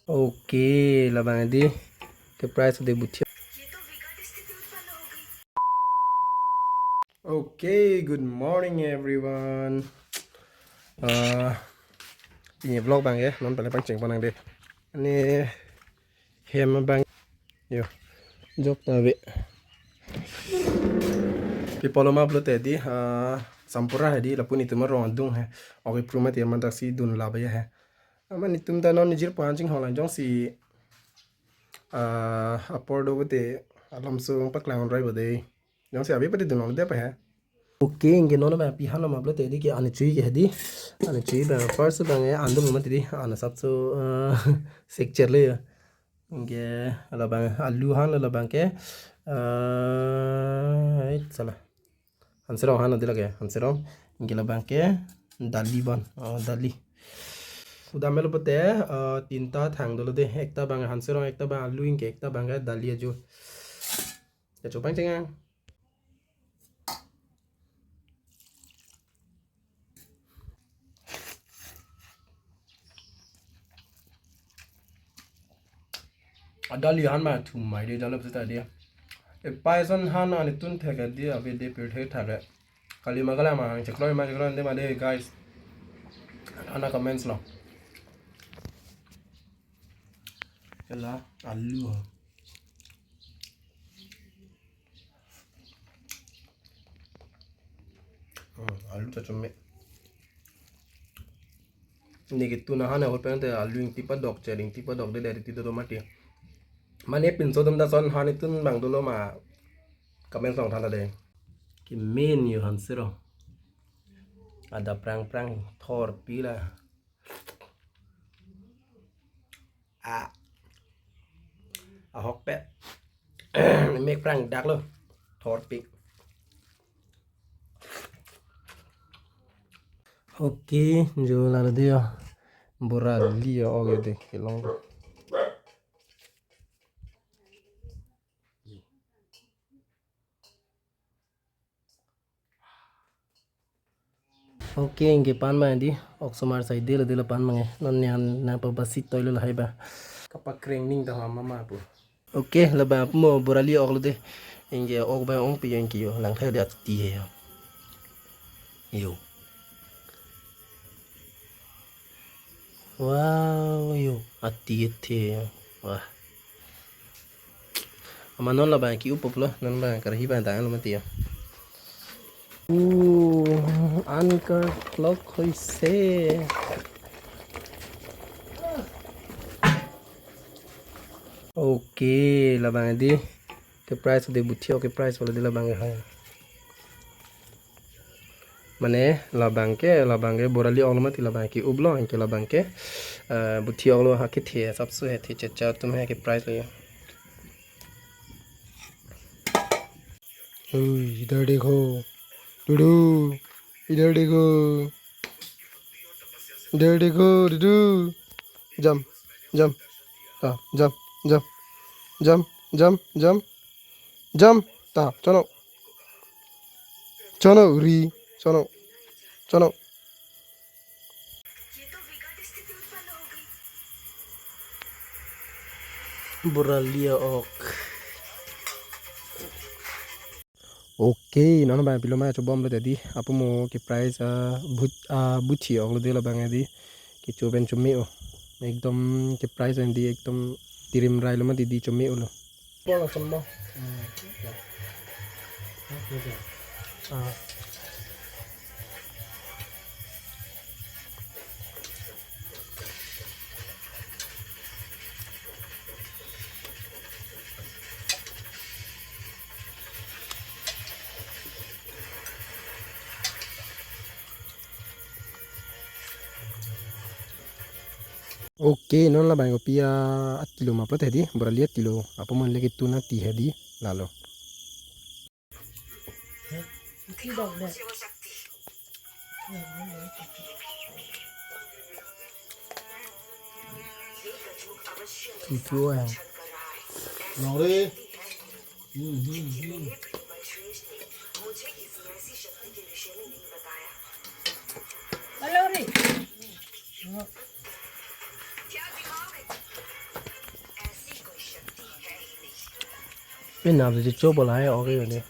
Okay, là bạn đi cái price của bút thiệu. Okay, good morning everyone. Ini vlog bang ya, non pada pancing panang deh. Ini hem bang, yo, job tabi. People ma upload tadi, sampurna hadi, lapun itu mah rondung hai. Oke prumat ya mantak si dun laba ya hai. Aman itu mta non nijir pancing holan jong si upload over te alam sung paklang drive deh. Jong si abi pati dun orang deh apa ya? Oke, inge nono ba pi halo mablo tedi ki ane chui ke hedi ane chui ba first ba nge ando mama tedi ane sabso secture le inge ala ba alu han ala ba ke it sala hansero han ade lage hansero inge la ba ke dali ban dali udah melo pete tinta thang dolo de ekta ba hansero ekta ba alu inge ekta ba dali ajo ya coba cengang. Adali han ma thu mai de jalap ta dia e paison han ani tun thega dia ave de pe the thare kali magala ma chekloi de ma de guys ana comments lo kala alu alu ta chumme ni gitu na han ho pe te alu ing tipa dok chering tipa dok de ti do mati mane pin so dum da son han tun bang do lo ma comment song than da de ki main yu han siro ada prang prang thor pila a hok pe make prang dak lo thor pi. Oke, jualan dia Borali ya oke deh kilong. Oke, inge pan ba di oksomar sai dela pan mange non nyan na pa basit toilo la haiba kapak kring ning da mama pu. Oke, laba mo Borali ok deh inge ok ba ong pi yang kiyo lang thai dia ti he yo. Wow, yo ati the wah. Amanon la ba ki upoplo non ba karhi ba da lo mati ya. Anchor clock hoise. Okay, là bằng đi cái price de bút thiệu cái price wala de la bằng hai mane la bằng cái Borali olma ti la bằng cái ublo anh cái la bằng cái bút thiệu lo ha cái thìa sắp số thì chết cha tum hai cái priceเลยइधर देखो डूडू इधर देखो डूडू जम जम हाँ जम जम जम जम जम जम ता चलो चलो री चलो चलो Borali ok. Okay, nono bang pilo ma coba omlet tadi apa mau ke price buci ok de la bang di ke coben cumi oh ekdom ke price di ekdom tirim rai lo ma di cumi oh lo bola sembo Oke, non la bango pia attilo ma plate di Borali attilo apa mon lagi tuna ti hedi lalo. Itu ya. Nori. Halo ri. bên nào thì chốt bỏ lại ok rồi nè